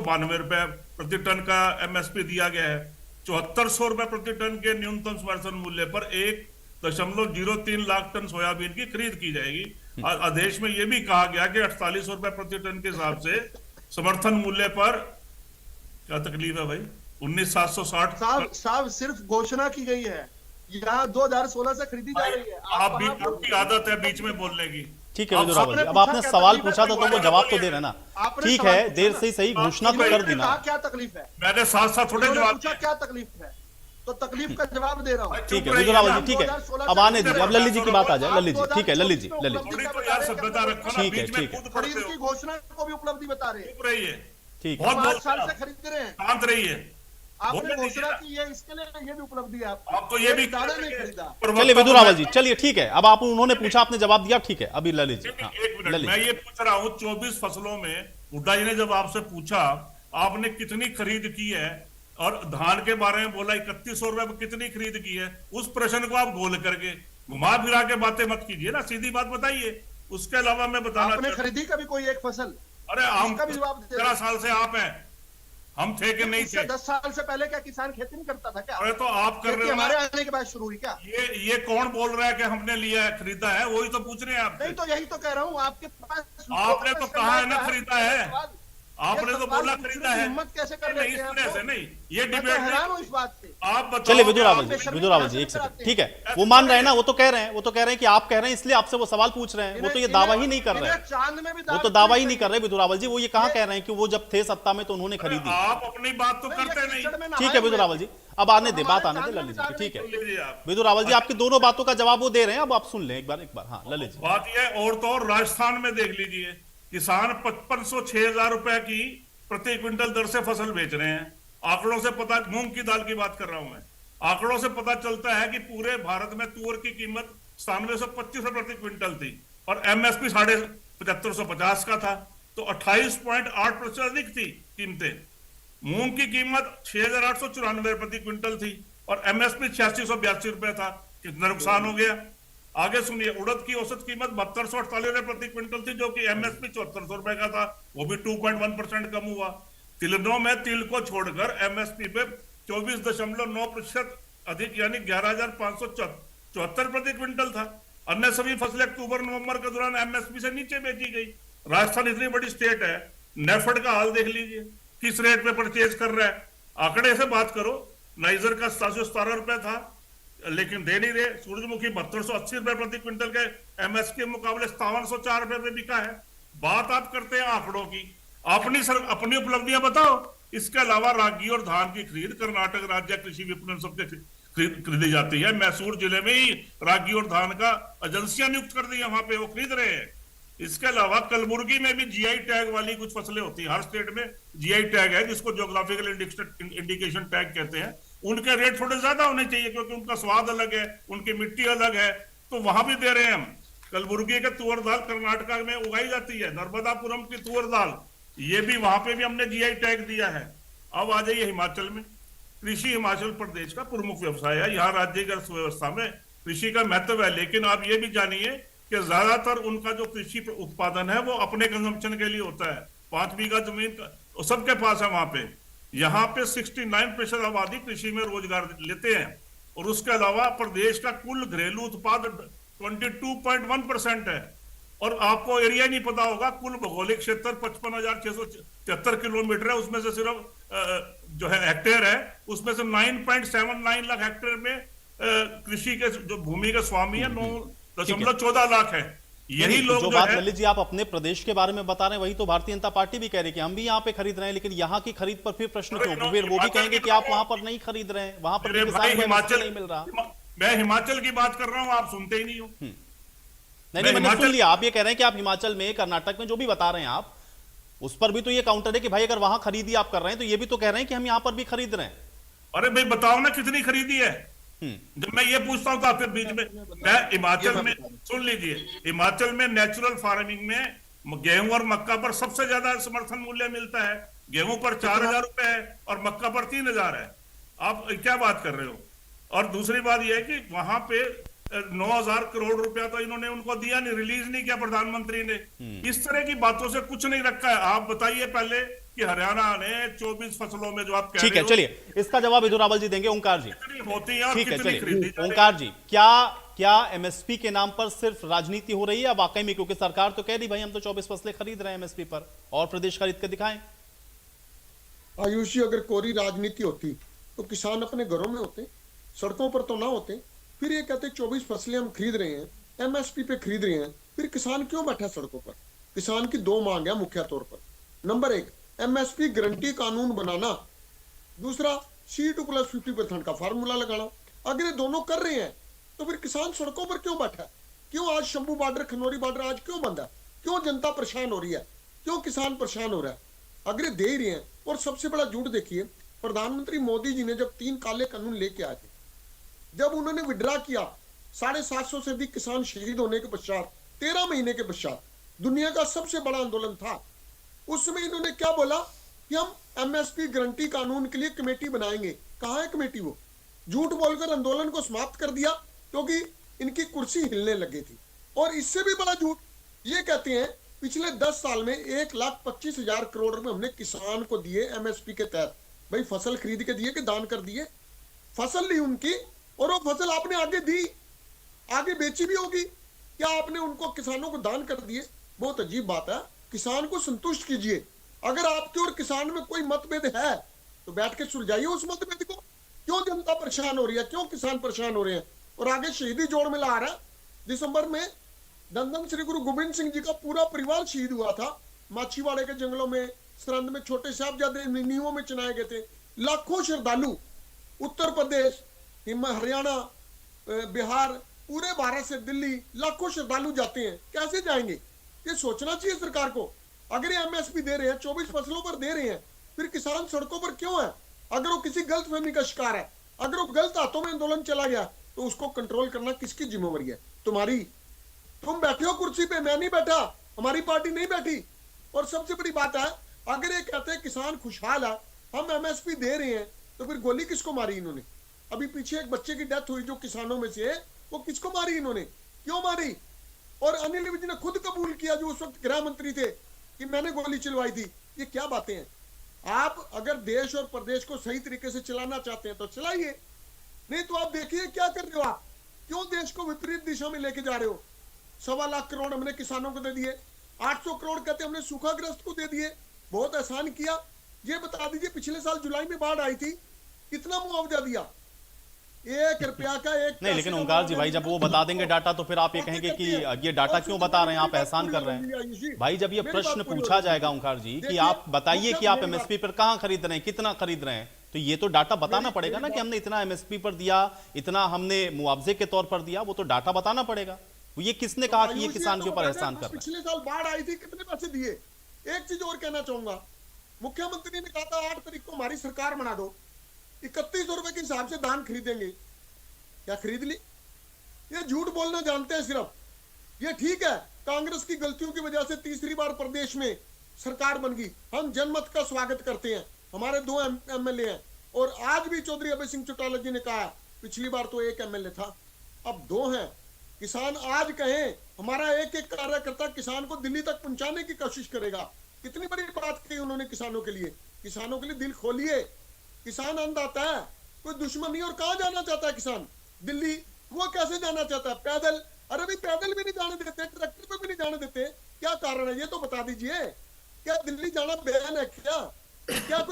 ₹92 प्रति टन का एमएसपी दिया गया है। ₹7400 प्रति टन के न्यूनतम समर्थन मूल्य पर 1.03 लाख टन सोयाबीन की खरीद की जाएगी। आदेश में यह भी कहा गया कि ₹48 प्रति टन के हिसाब से समर्थन मूल्य पर क्या तकलीफ है भाई? 19,760 साहब सिर्फ घोषणा की गई है, यहाँ 2016 से खरीदी जा रही है। आपकी आदत है बीच में बोलने की। ठीक है विदुर रावल जी, अब आपने सवाल पूछा था तो वो जवाब तो दे रहे ना। ठीक है, देर से सही घोषणा तो कर दी ना। क्या तकलीफ है? मैंने साथ साथ थोड़े जवाब पूछा क्या तकलीफ है, तो तकलीफ का जवाब दे रहा हूँ। ठीक है विदुर रावल जी, ठीक है, अब आने दीजिए, अब ललित जी की बात आ जाए। ललित जी, ठीक है, ललित जी, ललित जी, ठीक है, ठीक है, खरीद की घोषणा को भी उपलब्धि बता रहे हैं। ठीक है, 5 साल से खरीद रहे हैं, शांत रहिए। आपने घोषणा की है, इसके लिए ये भी उपलब्धि है। आपको ये भी दाना नहीं खरीदा। चलिए विदुर रावल जी, चलिए ठीक है, अब आप उन्होंने पूछा, आपने जवाब दिया, ठीक है। अभी ललित जी, हाँ, एक मिनट, मैं ये पूछ रहा हूँ 24 फसलों में हुड्डा जी ने जब आपसे पूछा आपने कितनी खरीद की है और धान के बारे में बोला ₹3100 में कितनी खरीद की है, उस प्रश्न को आप गोल करके घुमा फिरा के बातें मत कीजिए ना, सीधी बात बताइए। उसके अलावा मैं बताना आपने खरीदी कभी कोई एक फसल? अरे हम का भी जवाब 13 साल से आप हैं, हम थे कि नहीं थे? 10 साल से पहले क्या किसान खेती नहीं करता था क्या? अरे तो आप कर रहे हो, हमारे आने के बाद शुरू हुई क्या? ये कौन बोल रहा है कि हमने लिया है, खरीदा है? वही तो पूछ रहे हैं आप। नहीं तो यही तो कह रहा हूँ, आपके पास आपने तो कहा है ना खरीदा है, आपने तो बोला खरीदा है। हिम्मत कैसे कर नहीं, इस तरह से नहीं, ये डिबेट हैरान हूँ इस बात से। आप बताओ। चलिए विदुर रावल जी, विदुर रावल जी, एक सेकंड, ठीक है, वो मान रहे हैं ना, वो तो कह रहे हैं, वो तो कह रहे हैं कि आप कह रहे हैं इसलिए आपसे वो सवाल पूछ रहे हैं। वो तो ये दावा ही नहीं कर रहे हैं, चांद में भी वो तो दावा ही नहीं कर रहे विदुर रावल जी। वो ये कहाँ कह रहे हैं कि वो जब थे सत्ता में तो उन्होंने खरीदी। आप अपनी बात तो करते नहीं। ठीक है विदुर रावल जी, अब आने दे, बात आने दे ललित जी, ठीक है। विदुर रावल जी, आपकी दोनों बातों का जवाब वो दे रहे हैं, अब आप सुन लें एक बार। हाँ ललित जी, बात यह, और तो और राजस्थान में देख लीजिए, किसान 5500-6000 रुपए की प्रति क्विंटल दर से फसल बेच रहे हैं। आंकड़ों से पता, मूंग की दाल की बात कर रहा हूं मैं, आंकड़ों से पता चलता है कि पूरे भारत में तुअर की कीमत 9725 प्रति क्विंटल थी और एमएसपी 7550 का था, तो 28.8% अधिक थी कीमतें। मूंग की कीमत 6894 प्रति क्विंटल थी और एमएसपी 8682 रुपए था। कितना नुकसान हो गया? आगे सुनिए, उड़द की औसत कीमत 7248 प्रति क्विंटल थी, जो कि एमएसपी 7400 रुपए का था, वो भी 2.1% कम हुआ। तिलहनों में तिल को छोड़कर एमएसपी पे 24.9% अधिक, यानी 11574 प्रति क्विंटल था। अन्य सभी फसलें अक्टूबर नवंबर के दौरान एमएसपी से नीचे बेची गई। राजस्थान इतनी बड़ी स्टेट है, नेफेड का हाल देख लीजिए, किस रेट पे परचेज कर रहा है। आंकड़े से बात करो, नाइजर का 717 रुपए था, लेकिन दे नहीं रहे। सूरजमुखी 7280 रुपए प्रति क्विंटल के एमएस के मुकाबले 5704 रुपए में बिका है। बात आप करते हैं आंकड़ों की, अपनी उपलब्धियां बताओ। इसके अलावा रागी और धान की खरीद कर्नाटक राज्य कृषि विपणन सबके खरीदी जाती है। मैसूर जिले में ही रागी और धान का एजेंसियां नियुक्त कर दी है, वहां पे वो खरीद रहे हैं। इसके अलावा कलबुर्गी में भी जीआई टैग वाली कुछ फसलें होती है, हर स्टेट में जीआई टैग है, जिसको ज्योग्राफिकल इंडिकेशन टैग कहते हैं। उनके रेट थोड़े ज्यादा होने चाहिए क्योंकि उनका स्वाद अलग है, उनकी मिट्टी अलग है, तो वहां भी दे रहे हैं हम। कलबुर्गी के तुअर दाल कर्नाटक में उगाई जाती है, नर्मदापुरम की तुअर दाल, ये भी वहां पे भी हमने जीआई टैग दिया है। अब आ जाइए हिमाचल में। कृषि हिमाचल प्रदेश का प्रमुख व्यवसाय है, यहाँ राज्य की अर्थव्यवस्था में कृषि का महत्व है। लेकिन आप ये भी जानिए कि ज्यादातर उनका जो कृषि उत्पादन है वो अपने कंजम्पशन के लिए होता है। 5 बीघा जमीन सबके पास है वहां पे। यहाँ पे 69% आबादी कृषि में रोजगार लेते हैं और उसके अलावा प्रदेश का कुल घरेलू उत्पाद 22.1% है। और आपको एरिया नहीं पता होगा, कुल भौगोलिक क्षेत्र 55,673 किलोमीटर है, उसमें से सिर्फ जो है हेक्टेयर है, उसमें से 9.79 लाख हेक्टेयर में कृषि के जो भूमि के स्वामी है 9.14 लाख है। यही लोग जो बात ललित जी आप अपने प्रदेश के बारे में बता रहे हैं, वही तो भारतीय जनता पार्टी भी कह रही है कि हम भी यहाँ पे खरीद रहे हैं, लेकिन यहाँ की खरीद पर फिर प्रश्न क्यों? फिर वो भी कहेंगे कि आप वहां पर नहीं खरीद रहे हैं, वहां पर हिमाचल नहीं मिल रहा। मैं हिमाचल की बात कर रहा हूँ, आप सुनते ही नहीं हो। नहीं, मैंने सुन लिया, आप ये कह रहे हैं कि आप हिमाचल में, कर्नाटक में जो भी बता रहे हैं आप, उस पर भी तो ये काउंटर है कि भाई अगर वहां खरीदी आप कर रहे हैं तो ये भी तो कह रहे हैं कि हम यहाँ पर भी खरीद रहे हैं। अरे भाई बताओ ना कितनी खरीदी है। जब मैं ये पूछता हूँ तो फिर बीच में मैं हिमाचल में, सुन लीजिए, हिमाचल में नेचुरल फार्मिंग में गेहूं और मक्का पर सबसे ज्यादा समर्थन मूल्य मिलता है। गेहूं पर 4000 रुपए है और मक्का पर 3000 है। आप क्या बात कर रहे हो? और दूसरी बात यह है कि वहां पे 9000 करोड़ रुपया तो इन्होंने उनको दिया नहीं, रिलीज नहीं किया प्रधानमंत्री ने। इस तरह की बातों से कुछ नहीं रखा है। आप बताइए पहले कि हरियाणा ने 24 फसलों में जो आप कह ठीक रहे है, हो चलिए इसका जवाब विधुराबल जी देंगे। ओंकार जी, कितनी होती है और ठीक है, कितनी खरीदी चलिए जा रही है। ओंकार जी, क्या एमएसपी के नाम पर सिर्फ राजनीति हो रही है वाकई में? क्योंकि सरकार तो कह रही भाई हम तो 24 फसलें खरीद रहे हैं एमएसपी पर, और प्रदेश खरीद के दिखाएं। आयुष जी, अगर कोरी राजनीति होती तो किसान अपने घरों में होते, सड़कों पर तो ना होते। फिर ये कहते 24 फसलें हम खरीद रहे हैं, एमएसपी पे खरीद रहे हैं, फिर किसान क्यों बैठा सड़कों पर? किसान की दो मांग है मुख्य तौर पर। नंबर एक, एमएसपी गारंटी कानून बनाना। दूसरा, C2+50% का फार्मूला लगाना। अगर ये दोनों कर रहे हैं तो फिर किसान सड़कों पर क्यों बैठा है? क्यों आज शंभू बॉर्डर, खनौरी बॉर्डर आज क्यों बंद है? क्यों जनता परेशान हो रही है? क्यों किसान परेशान हो रहा है? अगर ये दे ही रहे हैं। और सबसे बड़ा झूठ देखिए, प्रधानमंत्री मोदी जी ने जब 3 काले कानून लेके आए थे, जब उन्होंने विड्रा किया, 750 से अधिक किसान शहीद होने के पश्चात 13 महीने के पश्चात दुनिया का सबसे बड़ा आंदोलन था। उसमें इन्होंने क्या बोला कि हम एमएसपी गारंटी कानून के लिए कमेटी बनाएंगे। कहाँ है कमेटी? वो झूठ बोलकर आंदोलन को समाप्त कर दिया क्योंकि इनकी कुर्सी हिलने लगी थी। और इससे भी बड़ा झूठ ये कहते हैं पिछले 10 साल में 1,25,000 करोड़ रुपए हमने किसान को दिए एमएसपी के तहत। भाई फसल खरीद के दिए कि दान कर दिए? फसल ली उनकी, और वो फसल आपने आगे दी, आगे बेची भी होगी। क्या आपने उनको, किसानों को दान कर दिए? बहुत अजीब बात है। किसान को संतुष्ट कीजिए। अगर आपके और किसान में कोई मतभेद है तो बैठ के सुलझाइए उस मतभेद को। क्यों जनता परेशान हो रही है? क्यों किसान परेशान हो रहे हैं? और आगे शहीदी जोड़ में ला रहा है। दिसंबर में धन श्री गुरु गोविंद सिंह जी का पूरा परिवार शहीद हुआ था। माछीवाड़े के जंगलों में, सरहद में छोटे साहबजादे नींवों में चुनाए गए थे। लाखों श्रद्धालु उत्तर प्रदेश, हरियाणा, बिहार, पूरे भारत से दिल्ली लाखों श्रद्धालु जाते हैं। कैसे जाएंगे? ये सोचना चाहिए सरकार को। अगर ये एमएसपी दे रहे हैं, 24 फसलों पर दे रहे हैं, फिर किसान सड़कों पर क्यों है? अगर वो किसी गलतफहमी का शिकार है, अगर वो गलत हाथों में आंदोलन चला गया, तो उसको कंट्रोल करना किसकी जिम्मेवारी है? तुम्हारी। तुम बैठे हो कुर्सी पे, मैं नहीं बैठा, हमारी पार्टी नहीं बैठी। और सबसे बड़ी बात है, अगर ये कहते हैं किसान खुशहाल है, हम एमएसपी दे रहे हैं, तो फिर गोली किसको मारी इन्होंने? अभी पीछे एक बच्चे की डेथ हुई जो किसानों में से, वो किसको मारी इन्होंने? क्यों मारी? और अनिल विज ने खुद कबूल किया, जो उस वक्त गृह मंत्री थे, कि मैंने गोली चलवाई थी। ये क्या बातें हैं? आप अगर देश और प्रदेश को सही तरीके से चलाना चाहते हैं तो चलाइए, नहीं तो आप देखिए क्या कर रहे हो आप। क्यों देश को विपरीत दिशा में लेके जा रहे हो? 1.25 लाख करोड़ हमने किसानों को दे दिए, 800 करोड़ कहते हमने सूखाग्रस्त को दे दिए। बहुत आसान किया। ये बता दीजिए पिछले साल जुलाई में बाढ़ आई थी, कितना मुआवजा दिया? 1 रुपया का एक नहीं, लेकिन ओंकार जी भाई, जब वो बता देंगे डाटा तो फिर आप ये कहेंगे कि ये डाटा क्यों बता रहे हैं, आप एहसान कर रहे हैं। भाई जब ये प्रश्न पूछा जाएगा ओंकार जी कि आप बताइए कि आप एमएसपी पर कहां खरीद रहे हैं, कितना खरीद रहे हैं, तो ये तो डाटा बताना पड़ेगा ना कि हमने इतना एमएसपी पर दिया, इतना हमने मुआवजे के तौर पर दिया। वो तो डाटा बताना पड़ेगा। ये किसने कहा कि ये किसान के ऊपर एहसान कर रहे हैं? पिछले साल बाढ़ आई थी, कितने पैसे दिए? एक चीज और कहना चाहूंगा, मुख्यमंत्री ने कहा था 8 तारीख को हमारी सरकार बना दो, 3100 रुपए के हिसाब से धान खरीदेंगे। क्या खरीद ली? ये झूठ बोलना जानते हैं सिर्फ। ये ठीक है, कांग्रेस की गलतियों की वजह से तीसरी बार प्रदेश में सरकार बन गई। हम जनमत का स्वागत करते हैं। हमारे 2 एमएलए हैं, और आज भी चौधरी अभय सिंह चौटाला जी ने कहा, पिछली बार तो 1 एमएलए था, अब 2 हैं। किसान आज कहें हमारा एक एक कार्यकर्ता किसान को दिल्ली तक पहुंचाने की कोशिश करेगा। कितनी बड़ी बात कही उन्होंने किसानों के लिए। किसानों के लिए दिल खोलिए। किसान अन्नदाता है, कोई दुश्मन नहीं। और कहां जाना चाहता है किसान? दिल्ली। वो कैसे जाना चाहता है? पैदल। अरे भाई पैदल भी नहीं जाने देते, ट्रैक्टर पे भी नहीं जाने देते। क्या कारण है? ये तो बता दीजिए। क्या दिल्ली जाना बैन है क्या? क्या कोई